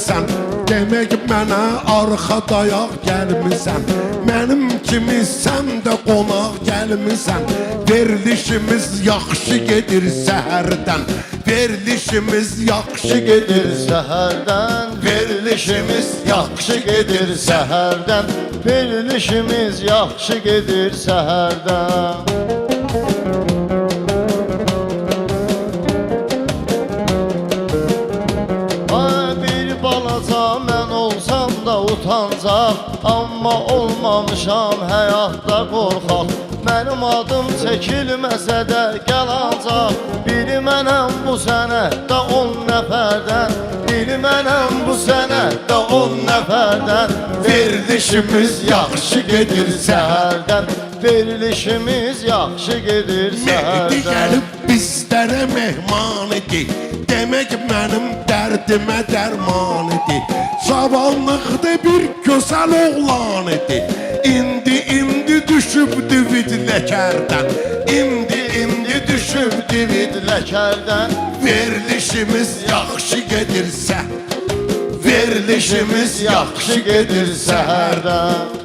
gəlmisən, demək mənə arxa dayaq gəlmisən. Mənim kimi sən də qonaq gəlmisən. Verilişimiz yaxşı gedir səhərdən, verilişimiz yaxşı gedir səhərdən, verilişimiz yaxşı gedir səhərdən, verilişimiz yaxşı gedir səhərdən. Bir balaca mən olsam da utancaq, amma olmamışam həyatda qorxaq. Mənim adım çəkilməsə də gəl ancaq, biri mənəm bu sənətdə 10 nəfərdən, biri mənəm bu sənətdə 10 nəfərdən. Verilişimiz yaxşı gedir səhərdən, verilişimiz yaxşı gedir səhərdən. Mehdi gəlib bizlərə mehman idi, demək mənim dərdimə dərman idi. Cavanlıqda bir gözəl oğlan idi, indi düşübdü vidləkərdən, indi düşübdü vidləkərdən. Verilişimiz yaxşı gedirsə, verilişimiz yaxşı gedir səhərdən.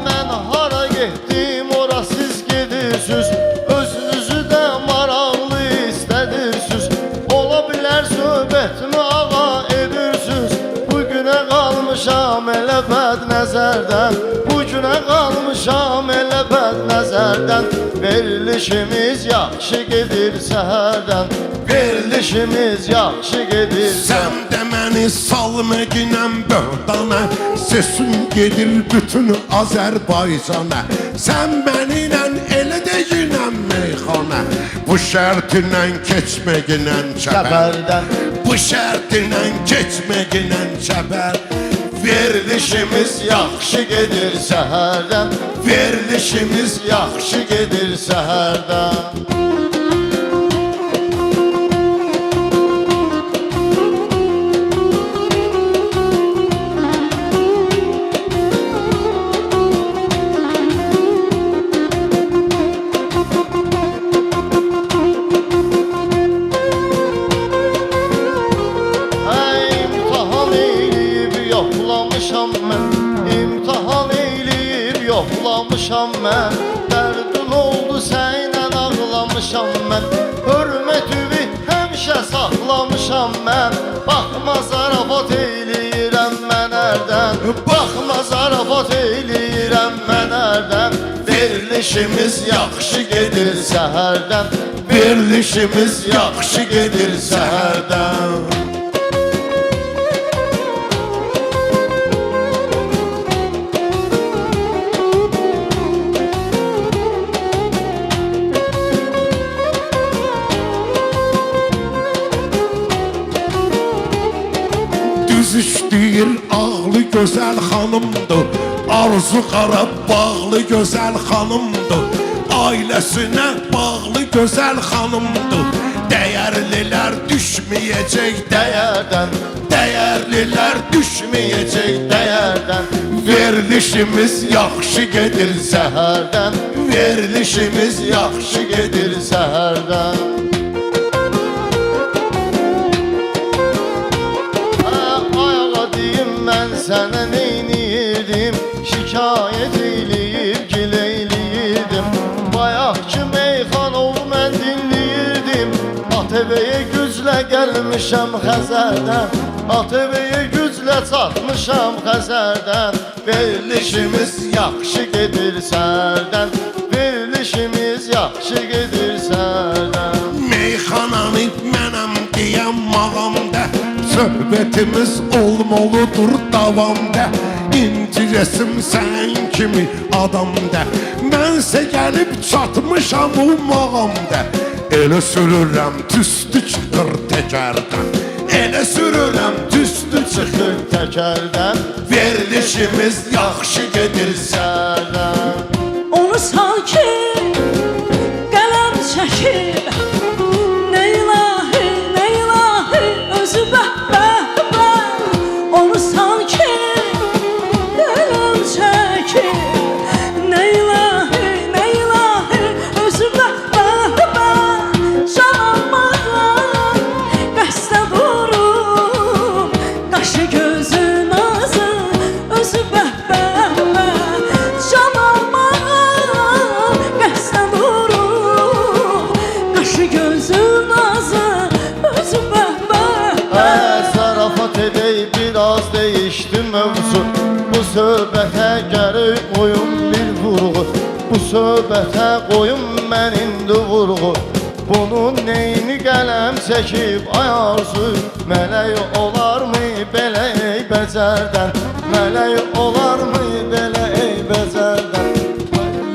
Mən hara getdim, ora siz gedirsiniz, özünüzü də maraqlı istədirsiniz. Ola bilər söhbətimi ağa edirsiniz, bugünə qalmışam elə bəd nəzərdən, bugünə qalmışam elə bəd nəzərdən. Verilişimiz yaxşı gedir səhərdən, verilişimiz yaxşı gedir. Sən də məni salmıqinəm böhdana, sesin gedir bütün Azərbaycana. Sən mənimlə elə deyinəm meyxana, bu şərtinlə keçməginlə çəbərdən, bu şərtinlə keçməginlə çəbər. Verilişimiz yaxşı gedir səhərdən, verilişimiz yaxşı gedir səhərdən. İmtahan eyləyib yoxlamışam mən, dərdin oldu sənlə ağlamışam mən. Hörmətüvi həmişə saxlamışam mən, baxma zarafat eyləyirəm mən ərdən, baxma zarafat eyləyirəm mən ərdən. Verilişimiz yaxşı gedir səhərdən, verilişimiz yaxşı gedir səhərdən. İstəyir ağlı gözəl xanımdır, arzu Qarabağlı gözəl xanımdır, ailəsinə bağlı gözəl xanımdır. Dəyərlilər düşməyəcək dəyərdən, dəyərlilər düşməyəcək dəyərdən. Verilişimiz yaxşı gedir səhərdən, verilişimiz yaxşı gedir səhərdən. Mən sənə neyniyirdim, şikayət eyləyib gileyliyirdim. Bayaqki meyxanov mən dinliyirdim, ATV-yə güclə gəlmişəm Xəzərdən, ATV-yə güclə çatmışam Xəzərdən. Verilişimiz yaxşı gedir səhərdən, verilişimiz yaxşı gedir səhərdən. Meyxananı mənəm deyəm mağamda, söhbətimiz olmalıdır davamda. İntiresim sən kimi adamda, mənsə gəlib çatmışam o mağamda. Elə sürürəm tüstü çıxır təkərdən, elə sürürəm tüstü çıxır təkərdən. Verilişimiz yaxşı gedir səhərdən. Onu sakin qələm çəkib, nə ilahi özü bəhbəhbən. Onu sakin qələm çəkib, nə söhbətə qoyum mən indi vurğu. Bunun neyini qələm çəkib ayarsı, mələk olarmı belə eybəcərdən, mələk olarmı belə eybəcərdən,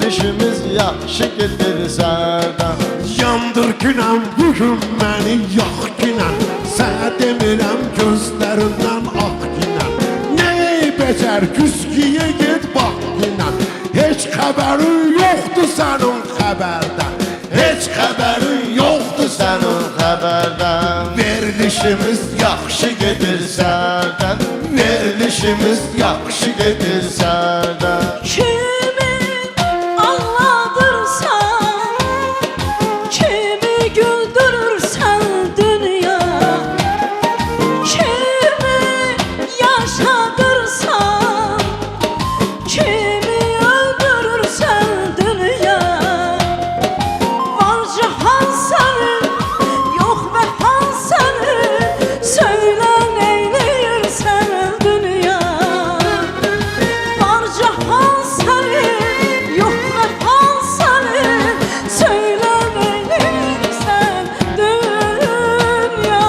işimiz yaxşı gedir sərdən. Yandır günəm bugün məni yax günəm, sənə demirəm gözlərindən ax günəm. Nə eybəcər güzgiyə get bax günəm, heç xəbərin yoxdur sənin xəbərdən, heç xəbərin yoxdur sənin xəbərdən. Verilişimiz yaxşı gedir sərdən, verilişimiz yaxşı gedir sərdən. Kimi ağladırsan, kimi güldürürsən dünya, kimi yaşadırsan, kimi öldürürsən dünya. Var cihan senin, yok vefan senin, söyle neyleyirsen dünya. Var cihan senin, yok vefan senin, söyle neyleyirsen dünya.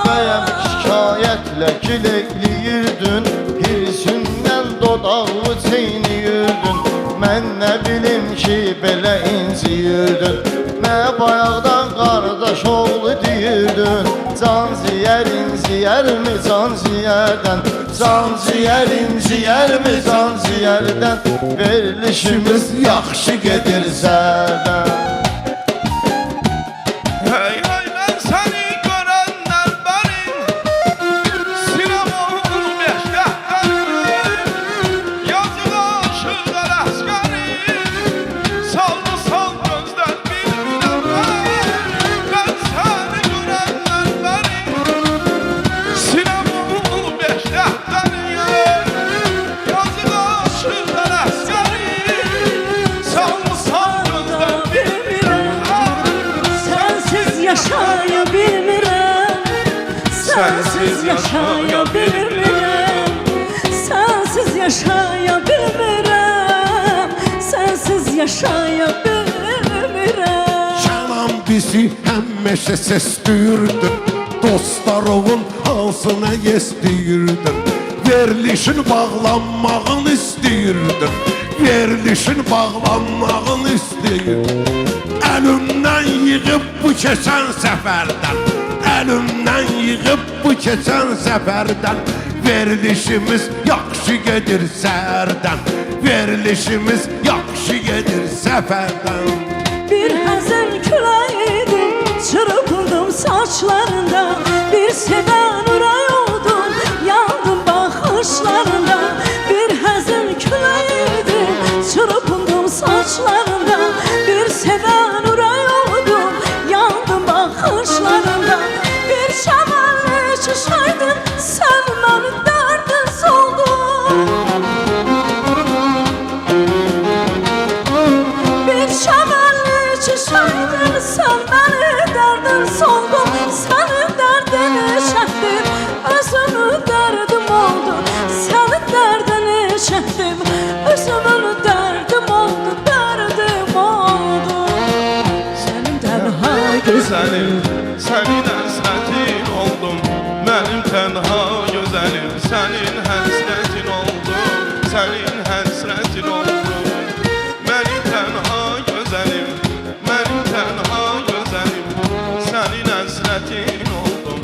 Bəyəm şikayətlə kiləkliyirdin, hirsindən dodağı çeyniyirdin. Mən nə bilim ki belə inciyirdin, nə bayaqdan qardaş oğlu deyirdin. Can ziyər inciyərmi can ziyərdən, can ziyər inciyərmi can ziyərdən, verilişimiz yaxşı gedir sərdən. Hey hey ben seni görenler benim Sinemamın meşgahlarım Yazılı aşıklar askerim Sallı sal gözler bilmem ben seni görenler benim Sinemamın meşgahlarım Yazılı aşıklar askerim Sallı sal gözler bilmem Sensiz yaşaya bilmirəm, sensiz yaşaya bilmirəm, sensiz yaşaya bilmirəm, sensiz yaşaya bilmirəm. Çalan bizi həmişə səsləyirdin, dostlarının hansına yestiyirdin. Verilişin bağlanmağını istəyirdin, verilişin bağlanmağını istəyirdin. Əlimdən yığıb bu keçən səfərdən, əlimdən yığıb bu keçən səfərdən, verilişimiz yaxşı gedir sərdən, verilişimiz yaxşı gedir səfərdən. Bir həzin küləydi, çırpıldım saçlarında, bir sevən ürək oldum, yandım baxışlarında. Bir həzin küləydi, çırpıldım saçlarında, bir sevən ürək oldum, yandım baxışlarında. Bir şəməlli çişəydin, sən mənim dərdin soldun. Bir şəməlli çişəydin, sən mənim dərdin soldun. Sənin dərdini çəkdim, özümün dərdim oldu. Sənin dərdini çəkdim, özümün dərdim oldu, dərdim oldu. Sənin tənha gözəlim, Senin həsrətin oldum Mənim tənha gözəlim Sənin həsrətin oldum Sənin həsrətin oldum Mənim tənha gözəlim Mənim tənha gözəlim Sənin həsrətin oldum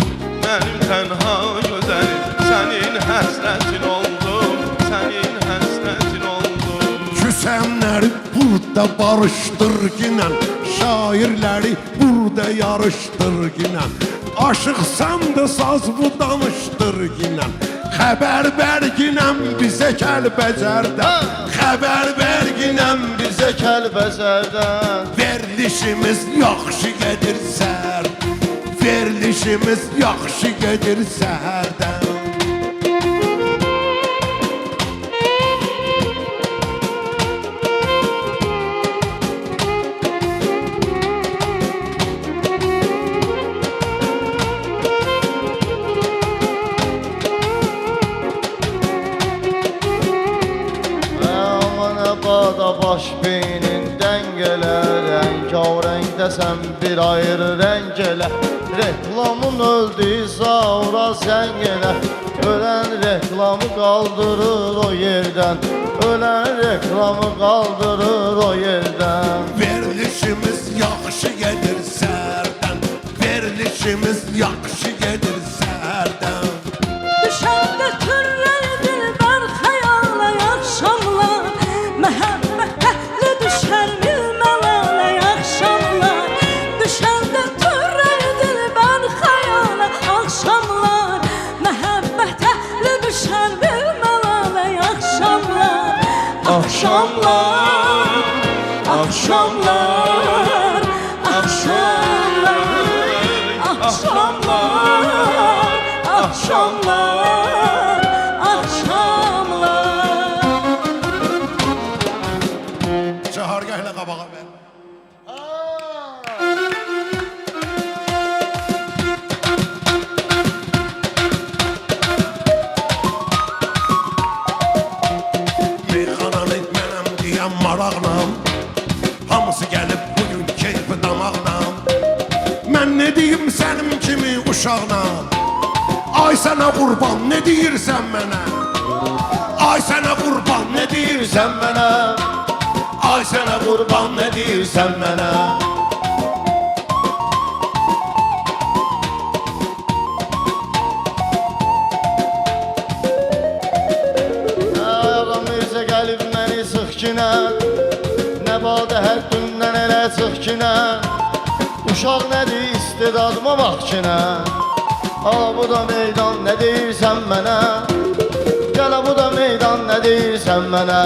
Mənim tənha gözəlim Sənin həsrətin oldum Sənin həsrətin oldum Küsənləri burada barışdır ginən, şairləri burada yarışdır ginən. Aşıqsan da saz bu danışdır ginən. Xəbər ver ginən bizə Kəlbəcərdən, xəbər ver ginən bizə Kəlbəzərdən verilişimiz yaxşı gedir sər, verilişimiz yaxşı gedir səhərdən. Aman abada baş beynindən gəl Rengarenkdəsən bir ayrı rəng elə Reklamın öldüysə ora sən elə Ölən reklamı qaldırır o yerdən Ölən reklamı qaldırır o yerdən Verilişimiz yaxşı gedir sərdən Verilişimiz yaxşı gedir sərdən Düşəndə türlər dilbər xəyala yaxşamlar Məhəbbət əhli düşər bilmələrlə yaxşamlar Düşəndə türlər dilbər xəyala axşamlar Məhəbbət əhli düşər bilmələrlə yaxşamlar Axşamlar, axşamlar, axşamlar, axşamlar, axşamlar, axşamlar. Çahargahla qabağa ver Meyxananı mənəm deyən maraqla Hamısı gəlib bugün keyfi damaqla Mən nə deyim sənin kimi uşaqla Ay sənə qurban nə deyirsən mənə Ay sənə qurban nə deyirsən mənə Ay sənə qurban nə deyirsən mənə Ağam Mirzə gəlib məni sıxkinə Nə badə həddündən elə çıxkinə Uşaq nədir istedadıma bax kinə Ala bu da meydan nə deyirsən mənə Gələ bu da meydan nə deyirsən mənə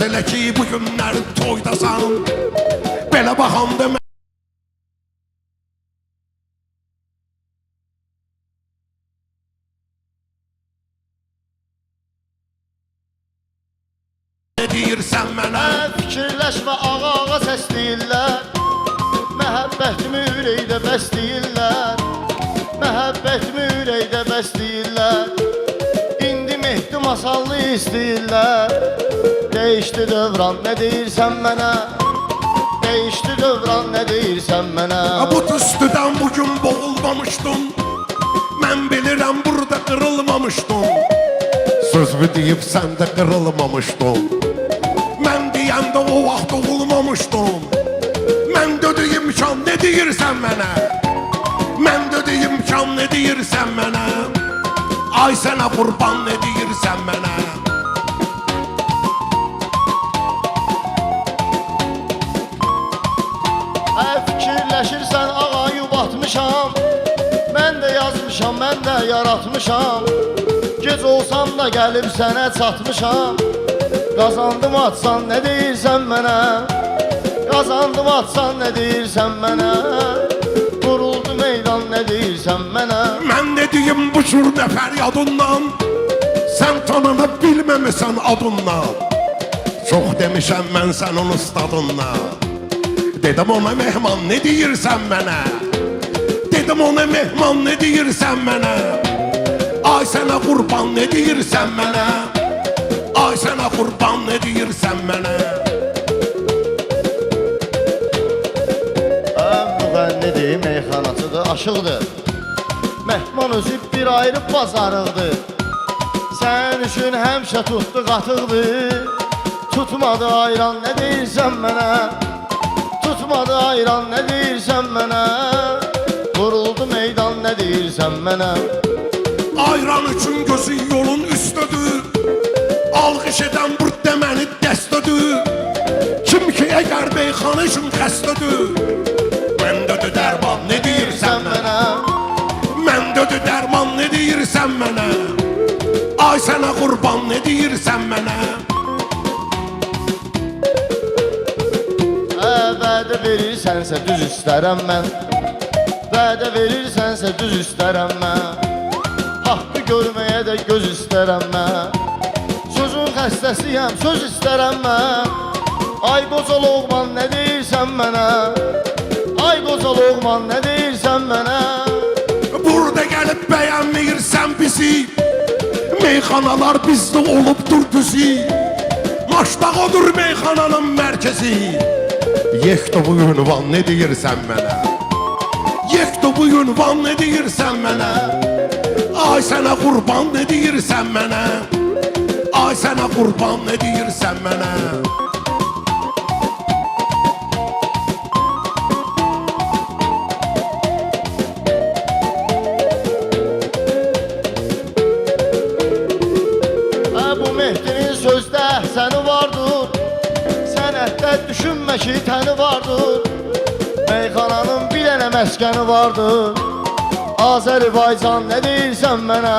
Elə ki bu günlər toydasan Belə baxanda mən Ne deyirsən mənə Fikirləşmə ağa səsləyirlər Məhəbbətimi ürəkdə bəsləyirlər Məhəbbətimi ürəkdə bəsləyirlər İndi Mehdi masallı istəyirlər Değişdi dövran nə deyirsən mənə Değişdi dövran nə deyirsən mənə Bu tüstüdən bugün boğulmamışdın Mən bilirəm burada qırılmamışdın Sözümü deyib sən də qırılmamışdın Mən deyəndə o vaxt olmamışdın Mən dediyim kan ne deyirsən mənə Mən dediyim kan ne deyirsən mənə Ay sənə qurban ne deyirsən mənə Fikirləşirsən ağayı batmışam Mən də yazmışam, mən də yaratmışam Gec olsam da gəlib sənə çatmışam Qazandım atsan nə deyirsən mənə Qazandım atsan nə deyirsən mənə Vuruldu meydan nə deyirsən mənə Mən dediyim bu cür nəfər yadından Sən tanını bilməmisən adından Çox demişəm mən sənin ustadından Dedim ona mehman ne deyirsən mənə Dedim ona mehman ne deyirsən mənə Ay sənə qurban ne deyirsən mənə Ay sənə qurban ne deyirsən mənə Müğənnidir, meyxanaçıdır, aşıqdır Mehman özü bir ayrı bazarıqdır Sən üçün həmişə tutdu qatıqdır Tutmadı ayran nə deyirsən mənə Tutmadı ayran nə deyirsən mənə Vuruldu meydan nə deyirsən mənə Ayran üçün gözü yolun üstüdür Alqış edən bu deməni dəstədir Kim ki əgər meyxana üçün xəstədir Məndədir dərman ne deyirsən mənə Məndədir dərman ne deyirsən mənə Ay sənə qurban ne deyirsən mənə Vədə verirsənsə düz istərəm mən Vədə verirsənsə düz istərəm mən Haqqı görməyə də göz istərəm mən Sözün xəstəsiyəm, söz istərəm mən Ay qoca loğman nə deyirsən mənə Ay qoca loğman nə deyirsən mənə Burada gəlib bəyənməyirsən bizi Meyxanalar bizdə olubdur düzü başdağıdır meyxananın mərkəzi. Yekdə bu ünvan ne deyirsən mənə? Yekdə bu ünvan ne deyirsən mənə? Ay sənə qurban ne deyirsən mənə? Ay sənə qurban ne deyirsən mənə? Bu Mehdinin sözdə səni vardır, sənətdə düşünmə ki təni vardır. Meyxananın bir dənə məskəni vardır. Azərbaycan nə deyirsən mənə?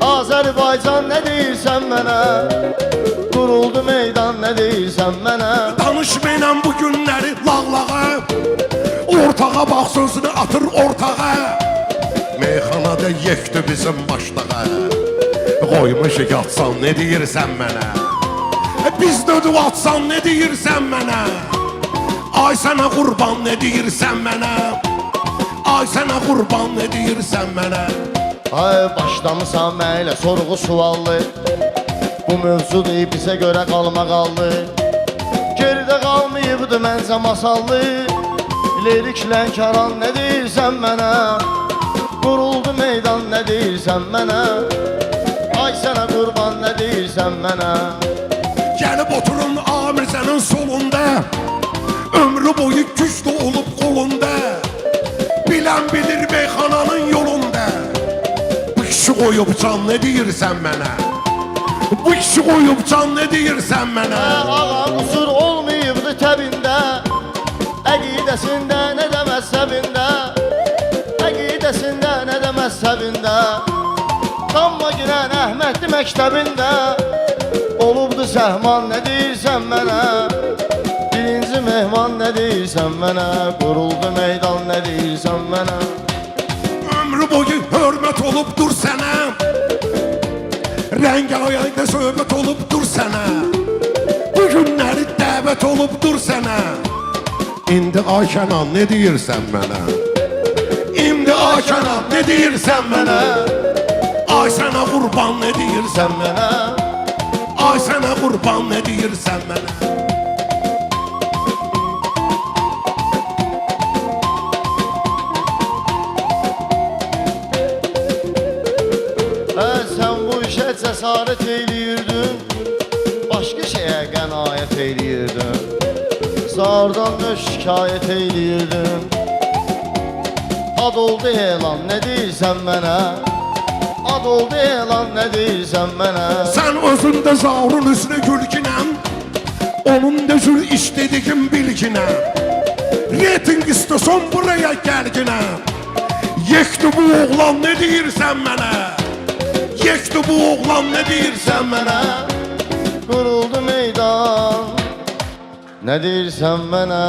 Azərbaycan nə deyirsən mənə? Quruldu meydan nə deyirsən mənə? Danışmayın bu günləri lağlağa. Ortağa bax sözünü atır ortağa. Meyxanada yekdi bizim başlağa. Qoymuş yatsan ne deyirsən mənə? Biz dödü atsan ne deyirsən mənə? Ay sənə qurban ne deyirsən mənə? Ay sənə qurban ne deyirsən mənə? Ay başlamısan mənlə sorğu suallı. Bu mövzudur bizə görə qalmaqallı. Geridə qalmayıbdı məncə masallı. Lirik Lənkəran nə deyirsən mənə? Quruldu meydan nə deyirsən mənə? Ay sənə qurban nə deyirsən mənə? Gəlib oturun Amirzənin solunda. Ömrü boyu güclü olub qolunda. Bilən bilir meyxananın yolunda. Bu kişi qoyub can ne deyirsən mənə? Bu kişi qoyub can ne deyirsən mənə? Ağa qusur olmayıbdı təbində. Əqidəsində nə də məzhəbində. Əqidəsində nə də məzhəbində. Damma girən Əhmədli məktəbində. Olubdu səhman nə deyirsən mənə? Birinci mehman nə deyirsən mənə? Quruldu meydan nə deyirsən mənə? Ömrü boyu hörmət olubdur sənə. Rəngayayda söhbət olubdur sənə. Bu günləri dəvət olubdur sənə. İndi ay Kənan ne deyirsən mənə? İndi ay Kənan ne deyirsən mənə? Ay sənə qurban ne deyirsən mənə? Ay sənə qurban ne deyirsən mənə? Sən bu işə cəsarət eyliyirdin, başqa şeyə qənaət eyliyirdin. Zardan da şikayət eyliyirdin. Ad oldu elan nə deyirsən mənə? Ad oldu elan nə deyirsən mənə? Sən özündə zavrun üstüne gülginəm. Onun da zül işlediğim bilginəm. Rating istiyorsan buraya gəlginəm. Yekdi bu oğlan ne deyirsən mənə? Yekdi bu oğlan ne deyirsən mənə? Quruldu meydan nə deyirsən mənə?